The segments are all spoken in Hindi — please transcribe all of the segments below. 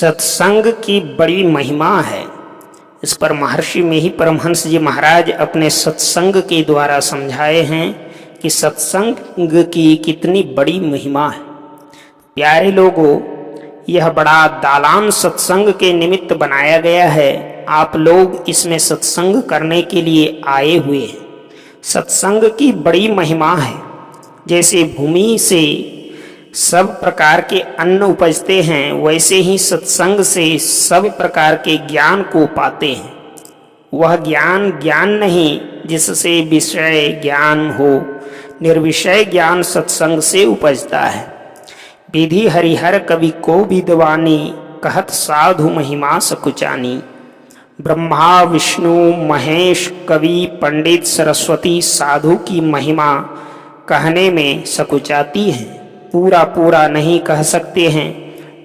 सत्संग की बड़ी महिमा है। इस पर महर्षि में ही परमहंस जी महाराज अपने सत्संग के द्वारा समझाए हैं कि सत्संग की कितनी बड़ी महिमा है। प्यारे लोगों, यह बड़ा दालान सत्संग के निमित्त बनाया गया है। आप लोग इसमें सत्संग करने के लिए आए हुए हैं। सत्संग की बड़ी महिमा है। जैसे भूमि से सब प्रकार के अन्न उपजते हैं, वैसे ही सत्संग से सब प्रकार के ज्ञान को पाते हैं। वह ज्ञान नहीं जिससे विषय ज्ञान हो, निर्विषय ज्ञान सत्संग से उपजता है। विधि हरिहर कवि को विद्वानी, कहत साधु महिमा सकुचानी। ब्रह्मा विष्णु महेश कवि पंडित सरस्वती साधु की महिमा कहने में सकुचाती है। पूरा नहीं कह सकते हैं,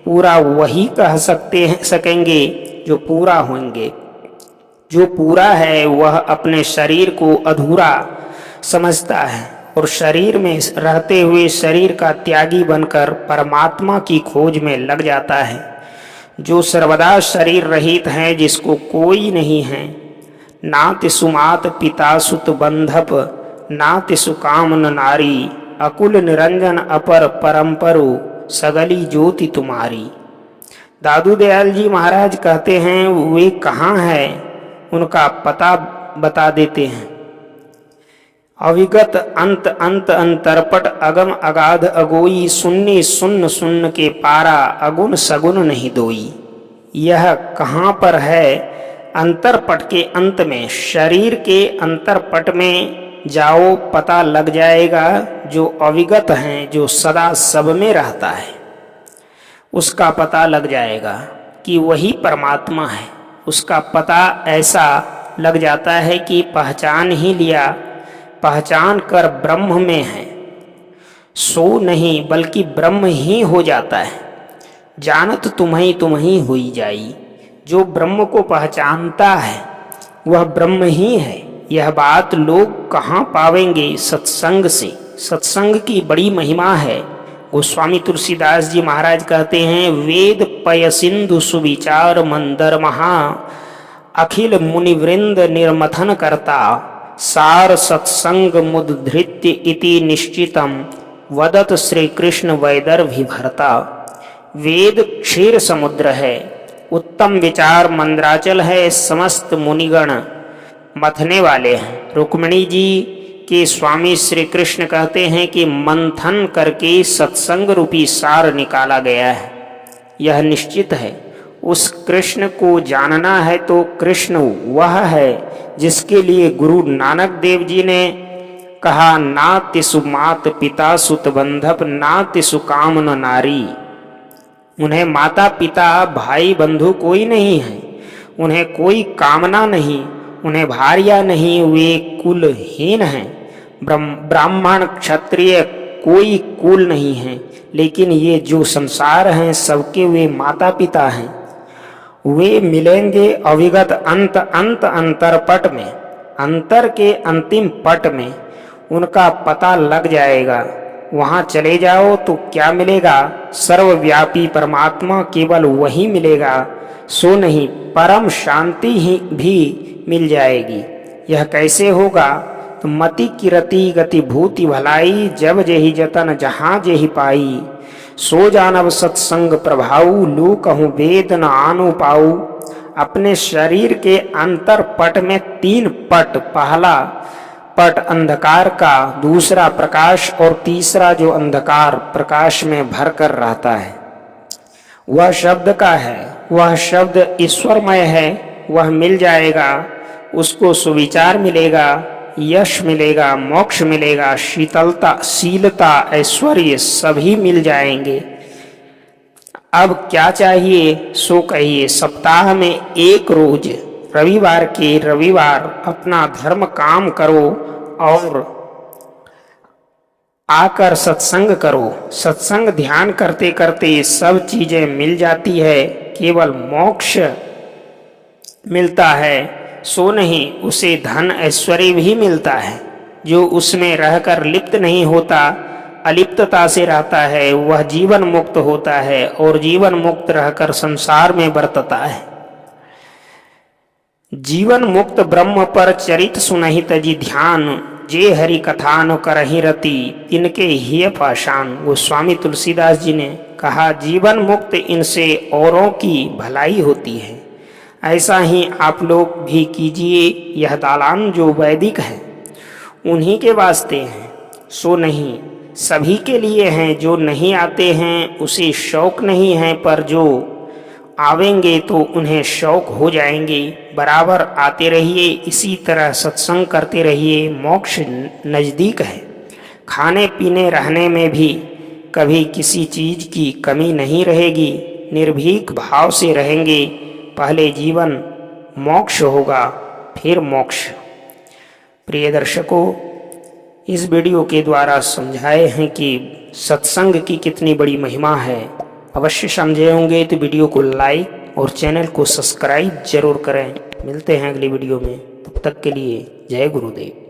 पूरा वही कह सकेंगे जो पूरा होंगे। जो पूरा है वह अपने शरीर को अधूरा समझता है और शरीर में रहते हुए शरीर का त्यागी बनकर परमात्मा की खोज में लग जाता है। जो सर्वदा शरीर रहित है, जिसको कोई नहीं है, नाति सुमात पिता सुत बंधप, नाति सुकामन नारी, अकुल निरंजन अपर परम्परु, सगली ज्योति तुम्हारी। दादू दयाल जी महाराज कहते हैं, वे कहाँ है उनका पता बता देते हैं। अविगत अंत अंत अंतरपट, अगम अगाध अगोई, सुन्नी सुन्न सुन्न के पारा, अगुण सगुण नहीं दोई। यह कहाँ पर है? अंतरपट के अंत में, शरीर के अंतरपट में जाओ, पता लग जाएगा। जो अविगत हैं, जो सदा सब में रहता है, उसका पता लग जाएगा कि वही परमात्मा है। उसका पता ऐसा लग जाता है कि पहचान ही लिया, पहचान कर ब्रह्म में है, सो नहीं बल्कि ब्रह्म ही हो जाता है। जानत तुम्ही हुई जाई। जो ब्रह्म को पहचानता है वह ब्रह्म ही है। यह बात लोग कहाँ पावेंगे? सत्संग से। सत्संग की बड़ी महिमा है। गोस्वामी तुलसीदास जी महाराज कहते हैं, वेद पय सिंधु सुविचार मंदर महा, अखिल मुनिवृंद निर्मथन करता, सार सत्संग मुद्धृत्य इति निश्चितम, वदत श्री कृष्ण वैदर्भी भरता। वेद क्षीर समुद्र है, उत्तम विचार मंद्राचल है, समस्त मुनिगण मथने वाले हैं। रुक्मिणी जी के स्वामी श्री कृष्ण कहते हैं कि मंथन करके सत्संग रूपी सार निकाला गया है। यह निश्चित है। उस कृष्ण को जानना है तो कृष्ण वह है जिसके लिए गुरु नानक देव जी ने कहा, नाति सुमात पिता सुत बंधप, नाति सुकामन नारी। उन्हें माता पिता भाई बंधु कोई नहीं है, उन्हें कोई कामना नहीं, उन्हें भार्या नहीं, वे कुलहीन हैं। ब्राह्मण क्षत्रिय कोई कुल नहीं है, लेकिन ये जो संसार हैं सबके वे माता पिता हैं। वे मिलेंगे अविगत अंत अंत अंतरपट में, अंतर के अंतिम पट में उनका पता लग जाएगा। वहाँ चले जाओ तो क्या मिलेगा? सर्वव्यापी परमात्मा केवल वही मिलेगा, सो नहीं परम शांति ही भी मिल जाएगी। यह कैसे होगा? तो मति किरति गति भूति भलाई, जब जेहि जतन जहाँ जेहि पाई, सो जानब सत्संग प्रभाऊ, लू कहूँ वेद न आनु पाऊ। अपने शरीर के अंतर पट में 3 पट, पहला पट अंधकार का, दूसरा प्रकाश और तीसरा जो अंधकार प्रकाश में भर कर रहता है, वह शब्द का है। वह शब्द ईश्वरमय है। वह मिल जाएगा, उसको सुविचार मिलेगा, यश मिलेगा, मोक्ष मिलेगा, शीतलता शीलता ऐश्वर्य सभी मिल जाएंगे। अब क्या चाहिए सो कहिए। सप्ताह में एक रोज रविवार के रविवार अपना धर्म काम करो और आकर सत्संग करो। सत्संग ध्यान करते करते सब चीजें मिल जाती है। केवल मोक्ष मिलता है सो नहीं, उसे धन ऐश्वर्य भी मिलता है। जो उसमें रहकर लिप्त नहीं होता, अलिप्तता से रहता है वह जीवन मुक्त होता है और जीवन मुक्त रहकर संसार में बरतता है। जीवन मुक्त ब्रह्म पर चरित सुनहि तजी ध्यान, जे हरि कथान करहि रति तिनके हिय पाषाण। गोस्वामी तुलसीदास जी ने कहा, जीवन मुक्त इनसे औरों की भलाई होती है, ऐसा ही आप लोग भी कीजिए। यह दालान जो वैदिक है उन्हीं के वास्ते हैं, सो नहीं सभी के लिए हैं। जो नहीं आते हैं उसे शौक नहीं है, पर जो आवेंगे तो उन्हें शौक हो जाएंगे। बराबर आते रहिए, इसी तरह सत्संग करते रहिए। मोक्ष नज़दीक है। खाने पीने रहने में भी कभी किसी चीज़ की कमी नहीं रहेगी। निर्भीक भाव से रहेंगे। पहले जीवन मोक्ष होगा, फिर मोक्ष। प्रिय दर्शकों, इस वीडियो के द्वारा समझाए हैं कि सत्संग की कितनी बड़ी महिमा है। अवश्य समझे होंगे तो वीडियो को लाइक और चैनल को सब्सक्राइब जरूर करें। मिलते हैं अगली वीडियो में, तब तक के लिए जय गुरुदेव।